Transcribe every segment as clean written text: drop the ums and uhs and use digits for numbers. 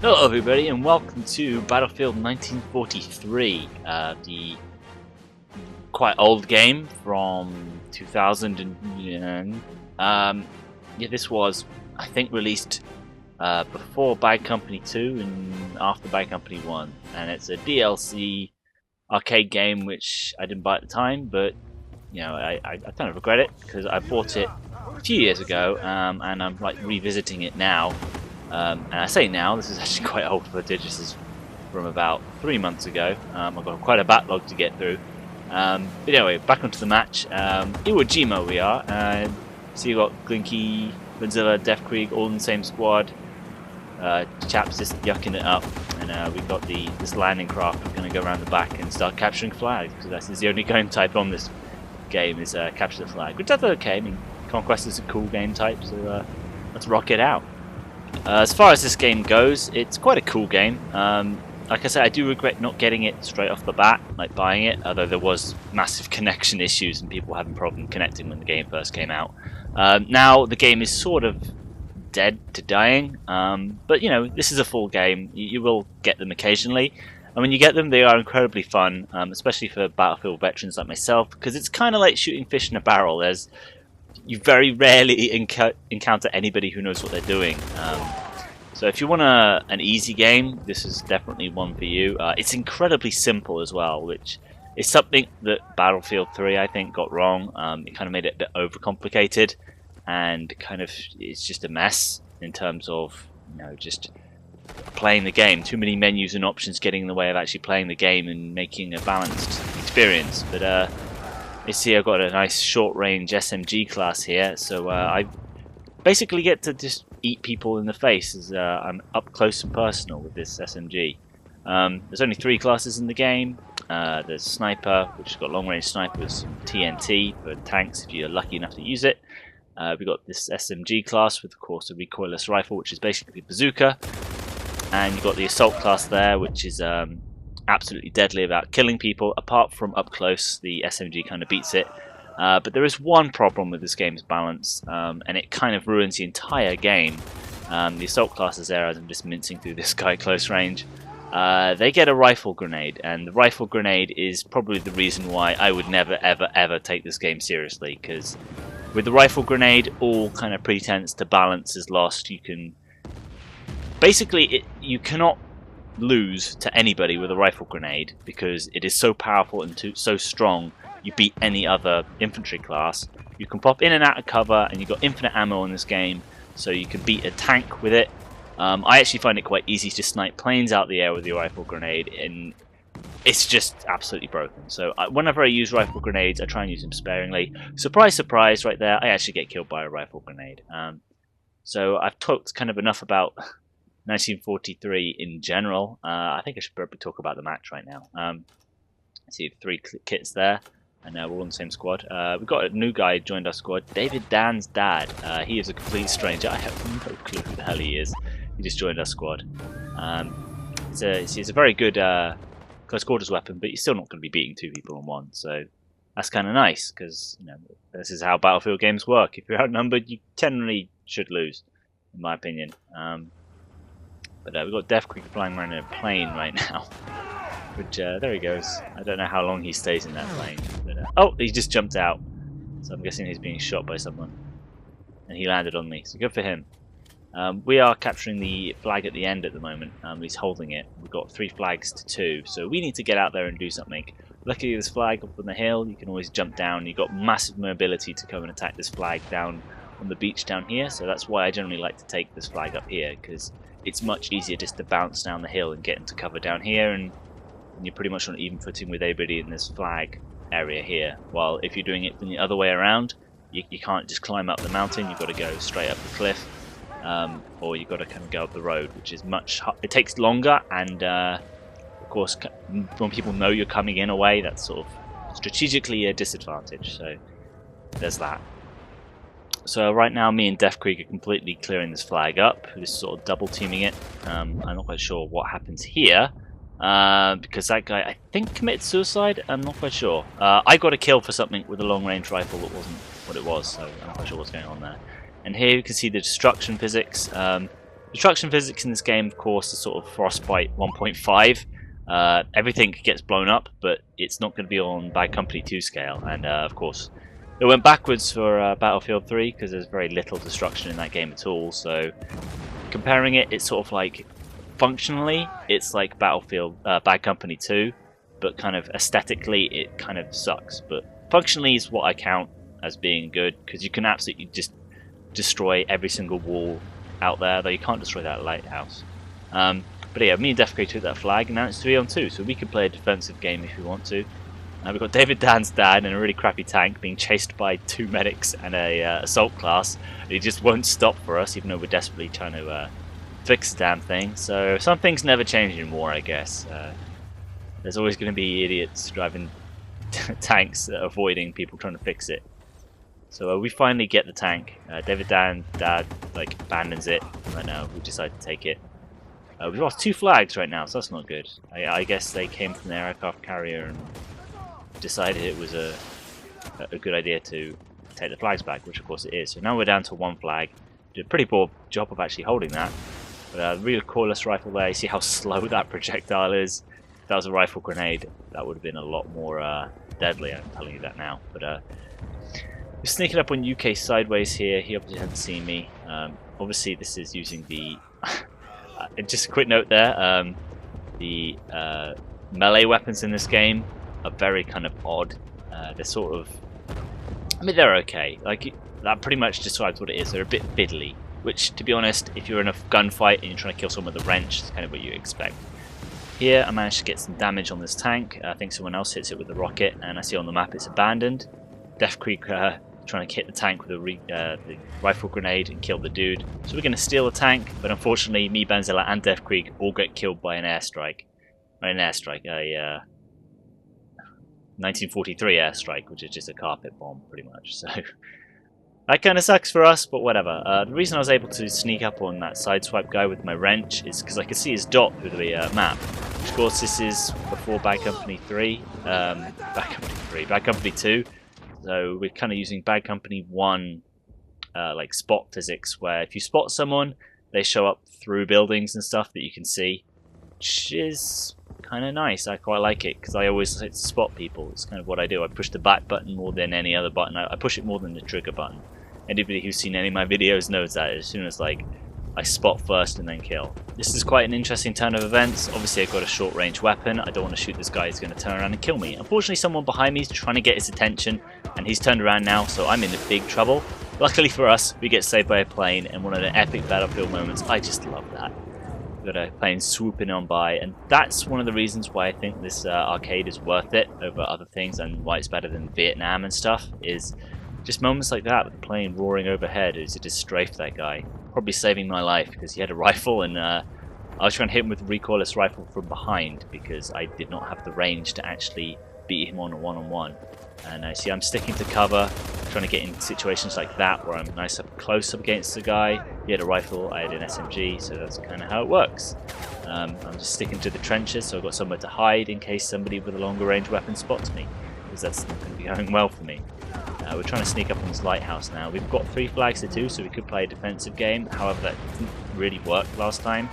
Hello everybody and welcome to Battlefield 1943, the quite old game from 2000 and yeah, this was I think released before Bad Company 2 and after Bad Company 1, and it's a DLC arcade game which I didn't buy at the time, but you know I kind of regret it because I bought it a few years ago, and I'm like revisiting it now. And I say now, this is actually quite old footage. This is from about 3 months ago. I've got quite a backlog to get through. But anyway, back onto the match. Iwo-Jima we are. So you got Glinky, Godzilla, Defkrieg, all in the same squad. Chaps just yucking it up. And we got this landing craft. We're going to go around the back and start capturing flags, because that's the only game type on this game is capture the flag. Which that's okay. I mean, Conquest is a cool game type, so let's rock it out. As far as this game goes, it's quite a cool game. Like I said, I do regret not getting it straight off the bat, like buying it, although there was massive connection issues and people having problems connecting when the game first came out. Now the game is sort of dead to dying, but you know, this is a full game. You will get them occasionally, and when you get them, they are incredibly fun, especially for Battlefield veterans like myself, because it's kind of like shooting fish in a barrel. You very rarely encounter anybody who knows what they're doing. So if you want an easy game, this is definitely one for you. It's incredibly simple as well, which is something that Battlefield 3 I think got wrong. It kind of made it a bit overcomplicated, and kind of it's just a mess in terms of, you know, just playing the game. Too many menus and options getting in the way of actually playing the game and making a balanced experience. But you see I've got a nice short-range SMG class here, so I basically get to just eat people in the face as I'm up close and personal with this SMG. There's only 3 classes in the game. There's Sniper, which has got long-range snipers, TNT for tanks if you're lucky enough to use it. We've got this SMG class with, of course, a recoilless rifle, which is basically a bazooka. And you've got the Assault class there, which is absolutely deadly about killing people. Apart from up close, the SMG kind of beats it. But there is one problem with this game's balance, and it kind of ruins the entire game. The Assault classes there, as I'm just mincing through this guy close range, they get a rifle grenade, and the rifle grenade is probably the reason why I would never ever ever take this game seriously, because with the rifle grenade, all kind of pretense to balance is lost. You can basically you cannot lose to anybody with a rifle grenade, because it is so powerful and so strong. You beat any other infantry class. You can pop in and out of cover, and you've got infinite ammo in this game, so you can beat a tank with it. I actually find it quite easy to snipe planes out the air with your rifle grenade, and it's just absolutely broken. So whenever I use rifle grenades, I try and use them sparingly. Surprise, surprise, right there, I actually get killed by a rifle grenade. So I've talked kind of enough about 1943 in general. I think I should probably talk about the match right now. See 3 kits there, and we're all in the same squad. We've got a new guy joined our squad, David Dan's dad. He is a complete stranger. I have no clue who the hell he is. He just joined our squad. It's a very good close quarters weapon, but you're still not going to be beating 2 people on one. So that's kind of nice, because you know, this is how Battlefield games work. If you're outnumbered, you generally should lose, in my opinion. But we've got Defkrieg flying around in a plane right now. Which, there he goes. I don't know how long he stays in that plane. But, oh, he just jumped out. So I'm guessing he's being shot by someone. And he landed on me, so good for him. We are capturing the flag at the end at the moment. He's holding it. We've got 3 flags to 2, so we need to get out there and do something. Luckily, this flag up on the hill, you can always jump down. You've got massive mobility to come and attack this flag down on the beach down here, so that's why I generally like to take this flag up here, because it's much easier just to bounce down the hill and get into cover down here, and you're pretty much on even footing with everybody in this flag area here. While if you're doing it from the other way around, you can't just climb up the mountain, you've got to go straight up the cliff, or you've got to kind of go up the road, which is it takes longer, and of course when people know you're coming in a way, that's sort of strategically a disadvantage, so there's that. So right now me and Defkrieg are completely clearing this flag up, just sort of double teaming it. I'm not quite sure what happens here, because that guy I think committed suicide. I'm not quite sure. I got a kill for something with a long range rifle that wasn't what it was, so I'm not quite sure what's going on there. And here you can see the destruction physics. Destruction physics in this game, of course, is sort of Frostbite 1.5. Everything gets blown up, but it's not going to be on Bad Company 2 scale. And of course, it went backwards for Battlefield 3 because there's very little destruction in that game at all. So comparing it, it's sort of like functionally, it's like Battlefield Bad Company 2, but kind of aesthetically, it kind of sucks. But functionally is what I count as being good because you can absolutely just destroy every single wall out there, though you can't destroy that lighthouse. But yeah, me and Defco took that flag, and now it's 3-on-2, so we can play a defensive game if we want to. We've got David Dan's dad in a really crappy tank being chased by 2 medics and a assault class. He just won't stop for us, even though we're desperately trying to fix the damn thing. So some things never change in war, I guess. There's always going to be idiots driving tanks avoiding people trying to fix it. So we finally get the tank. David Dan's dad like abandons it, and we decide to take it. We've lost 2 flags right now, so that's not good. I guess they came from their aircraft carrier and decided it was a good idea to take the flags back, which of course it is. So now we're down to 1 flag. Did a pretty poor job of actually holding that. But real recoilless rifle there, you see how slow that projectile is. If that was a rifle grenade, that would have been a lot more deadly, I'm telling you that now. But we're sneaking up on UK sideways here. He obviously hasn't seen me. Obviously this is using the... just a quick note there, the melee weapons in this game are very kind of odd. They're sort of... I mean, they're okay. Like, that pretty much describes what it is. They're a bit fiddly. Which, to be honest, if you're in a gunfight and you're trying to kill someone with a wrench, it's kind of what you expect. Here, I managed to get some damage on this tank. I think someone else hits it with a rocket, and I see on the map it's abandoned. Def Creek trying to hit the tank with the rifle grenade and kill the dude. So we're going to steal the tank, but unfortunately, me, Banzilla, and Def Creek all get killed by an airstrike. A 1943 airstrike, which is just a carpet bomb, pretty much. So that kind of sucks for us, but whatever. The reason I was able to sneak up on that sideswipe guy with my wrench is because I could see his dot through the map. Of course, this is before Bad Company 3, Bad Company 2. So we're kind of using Bad Company 1 like spot physics, where if you spot someone, they show up through buildings and stuff that you can see, which is kind of nice. I quite like it because I always like to spot people. It's kind of what I do. I push the back button more than any other button. I push it more than the trigger button. Anybody who's seen any of my videos knows that as soon as like I spot first and then kill. This is quite an interesting turn of events. Obviously I've got a short range weapon. I don't want to shoot this guy, he's going to turn around and kill me. Unfortunately someone behind me is trying to get his attention and he's turned around now, so I'm in big trouble. Luckily for us, we get saved by a plane, and one of the epic Battlefield moments. I just love that. We've got a plane swooping on by, and that's one of the reasons why I think this arcade is worth it over other things, and why it's better than Vietnam and stuff, is just moments like that with the plane roaring overhead as it just strafed that guy. Probably saving my life because he had a rifle, and I was trying to hit him with a recoilless rifle from behind because I did not have the range to actually beat him on a one-on-one. And see, I'm sticking to cover, trying to get in situations like that where I'm nice up close up against the guy. He had a rifle, I had an SMG, so that's kind of how it works. I'm just sticking to the trenches, so I've got somewhere to hide in case somebody with a longer range weapon spots me, because that's not going to be going well for me. We're trying to sneak up on this lighthouse now. We've got 3 flags to do, so we could play a defensive game. However, that didn't really work last time.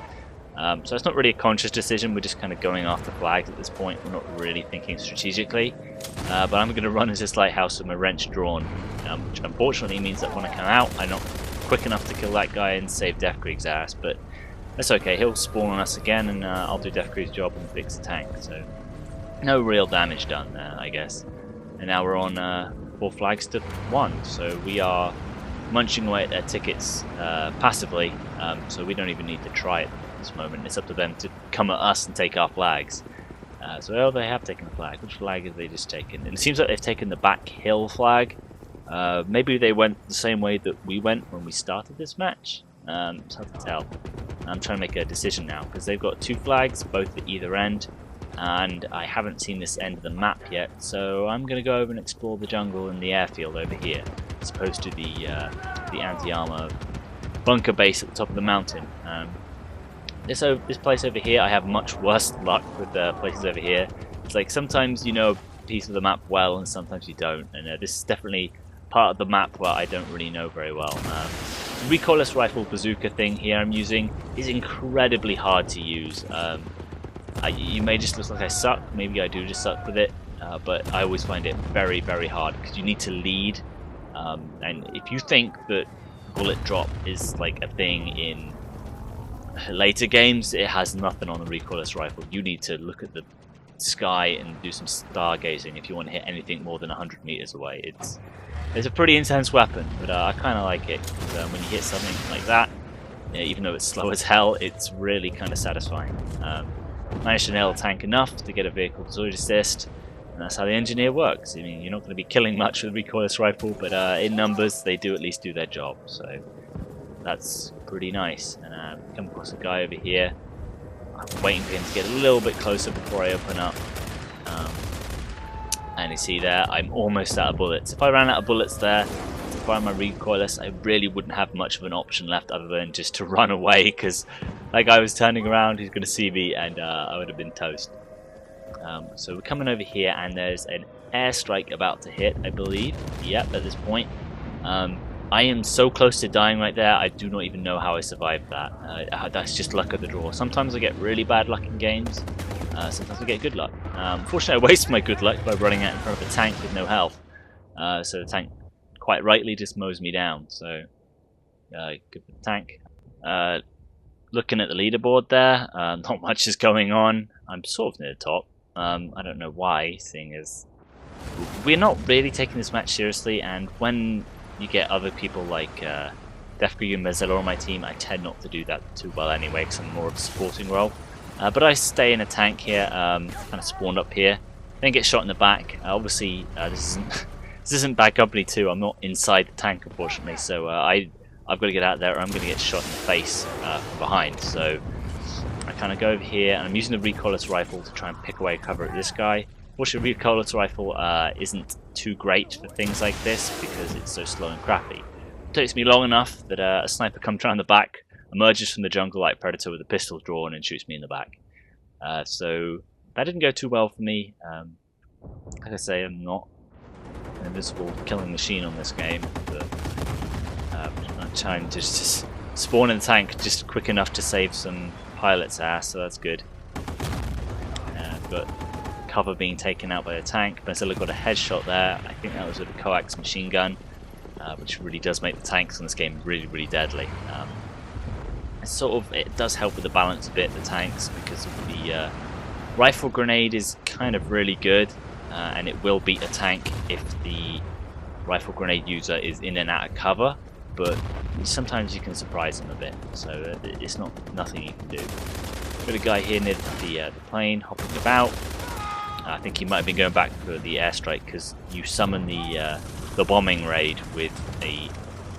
So it's not really a conscious decision, we're just kind of going after flags at this point. We're not really thinking strategically. But I'm going to run into this lighthouse with my wrench drawn, which unfortunately means that when I come out, I'm not quick enough to kill that guy and save Def Creek's ass. But that's okay, he'll spawn on us again, and I'll do Def Creek's job and fix the tank. So no real damage done there, I guess. And now we're on 4 flags to 1, so we are munching away at their tickets passively, so we don't even need to try it at this moment. It's up to them to come at us and take our flags. So they have taken a flag. Which flag have they just taken? And it seems like they've taken the back hill flag. Maybe they went the same way that we went when we started this match. It's hard to tell. I'm trying to make a decision now because they've got 2 flags, both at either end, and I haven't seen this end of the map yet. So I'm going to go over and explore the jungle and the airfield over here, as opposed to the anti-armor bunker base at the top of the mountain. This place over here, I have much worse luck with the places over here. It's like sometimes you know a piece of the map well and sometimes you don't, and this is definitely part of the map where I don't really know very well. The recoilless rifle bazooka thing here I'm using is incredibly hard to use. You may just look like I suck, maybe I do just suck with it, but I always find it very, very hard because you need to lead. And if you think that bullet drop is like a thing in later games, it has nothing on the recoilless rifle. You need to look at the sky and do some stargazing if you want to hit anything more than 100 meters away. It's a pretty intense weapon, but I kind of like it. When you hit something like that, even though it's slow as hell, it's really kind of satisfying. Managed to nail the tank enough to get a vehicle pursuit assist, and that's how the engineer works. I mean, you're not going to be killing much with a recoilless rifle, but in numbers, they do at least do their job. So that's pretty nice. And come across a guy over here. I'm waiting for him to get a little bit closer before I open up. And you see there, I'm almost out of bullets. If I ran out of bullets there to fire my recoilless, I really wouldn't have much of an option left other than just to run away, because that guy was turning around, he's going to see me, and I would have been toast. So we're coming over here, and there's an airstrike about to hit, I believe. Yep, at this point. I am so close to dying right there, I do not even know how I survived that. That's just luck of the draw. Sometimes I get really bad luck in games, sometimes I get good luck. Unfortunately, I waste my good luck by running out in front of a tank with no health. So the tank quite rightly just mows me down, so good for the tank. Looking at the leaderboard there, not much is going on. I'm sort of near the top. I don't know why, seeing as we're not really taking this match seriously, and when you get other people like Defkrig and Mezella on my team, I tend not to do that too well anyway, because I'm more of a supporting role. But I stay in a tank here, kind of spawned up here, then get shot in the back. Obviously, this isn't Bad Company 2, I'm not inside the tank unfortunately, so I've got to get out there or I'm going to get shot in the face from behind. So I kind of go over here, and I'm using the recoilless rifle to try and pick away cover at this guy. Fortunately, the recoilless rifle isn't too great for things like this because it's so slow and crappy. It takes me long enough that a sniper comes around the back, emerges from the jungle like Predator with a pistol drawn, and shoots me in the back. So that didn't go too well for me. Like I say, I'm not an invisible killing machine on this game, but I'm trying to just spawn in the tank just quick enough to save some pilot's ass, so that's good. But cover being taken out by the tank. Mezella got a headshot there. I think that was with a coax machine gun, which really does make the tanks in this game really, really deadly. It does help with the balance a bit, the tanks, because of the rifle grenade is kind of really good, and it will beat a tank if the rifle grenade user is in and out of cover, but sometimes you can surprise them a bit, so it's nothing you can do. Got a guy here near the plane hopping about. I think he might have been going back for the airstrike because you summon the bombing raid with a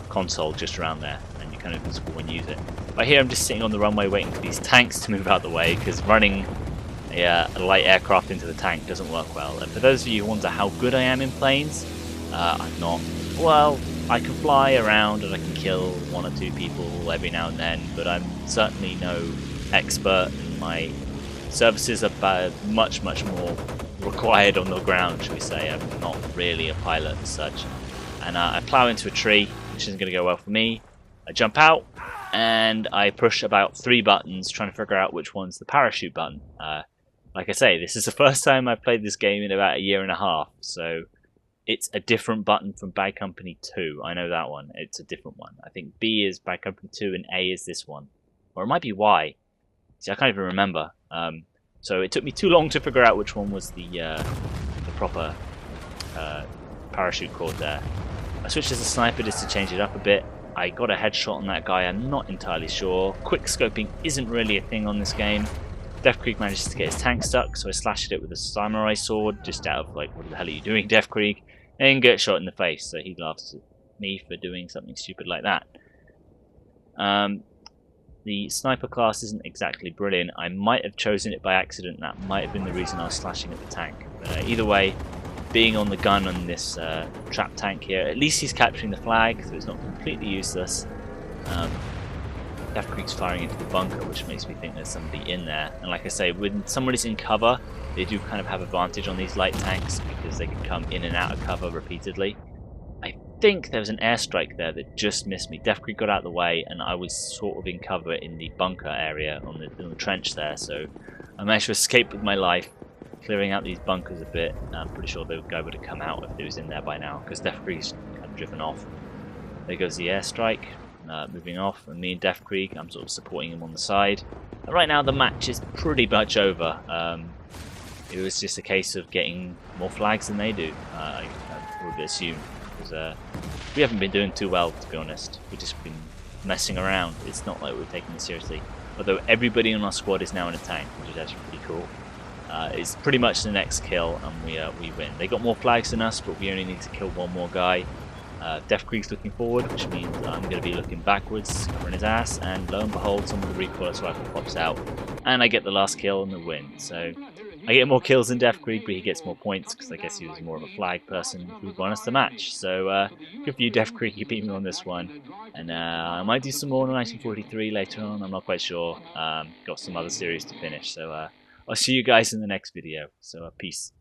console just around there, and you're kind of invisible when you use it. But here I'm just sitting on the runway waiting for these tanks to move out of the way, because running a light aircraft into the tank doesn't work well. And for those of you who wonder how good I am in planes, I'm not. Well, I can fly around and I can kill one or two people every now and then, but I'm certainly no expert. My services are much more required on the ground, shall we say. I'm not really a pilot as such. And I plow into a tree, which isn't going to go well for me. I jump out, and I push about 3 buttons, trying to figure out which one's the parachute button. Like I say, this is the first time I've played this game in about a year and a half, so it's a different button from Bad Company 2. I know that one. It's a different one. I think B is Bad Company 2 and A is this one. Or it might be Y. See, I can't even remember. So it took me too long to figure out which one was the proper parachute cord there. I switched as a sniper just to change it up a bit. I got a headshot on that guy, I'm not entirely sure. Quick scoping isn't really a thing on this game. Defkrig manages to get his tank stuck, so I slashed it with a samurai sword, just out of like, what the hell are you doing, Defkrig? And get shot in the face, so he laughs at me for doing something stupid like that. The sniper class isn't exactly brilliant. I might have chosen it by accident, that might have been the reason I was slashing at the tank. But either way, being on the gun on this trap tank here, at least he's capturing the flag, so it's not completely useless. Defkrig's firing into the bunker, which makes me think there's somebody in there. And like I say, when somebody's in cover, they do kind of have advantage on these light tanks because they can come in and out of cover repeatedly. I think there was an airstrike there that just missed me. Def Creek got out of the way, and I was sort of in cover in the bunker area on the trench there, so I managed to escape with my life, clearing out these bunkers a bit. I'm pretty sure the guy would have come out if he was in there by now, because Def Creek's kind of driven off. There goes the airstrike, moving off, and me and Def Creek, I'm sort of supporting him on the side. And right now the match is pretty much over. It was just a case of getting more flags than they do, I would assume. Because we haven't been doing too well, to be honest. We've just been messing around. It's not like we're taking it seriously. Although everybody in our squad is now in a tank, which is actually pretty cool. It's pretty much the next kill, and we win. They got more flags than us, but we only need to kill one more guy. Def Creek's looking forward, which means I'm going to be looking backwards, covering his ass, and lo and behold, someone with a recoil rifle pops out, and I get the last kill and the win. So I get more kills than Def Creek, but he gets more points because I guess he was more of a flag person who won us the match. So good for you, Def Creek. You beat me on this one, and I might do some more in 1943 later on. I'm not quite sure. Got some other series to finish, so I'll see you guys in the next video. So peace.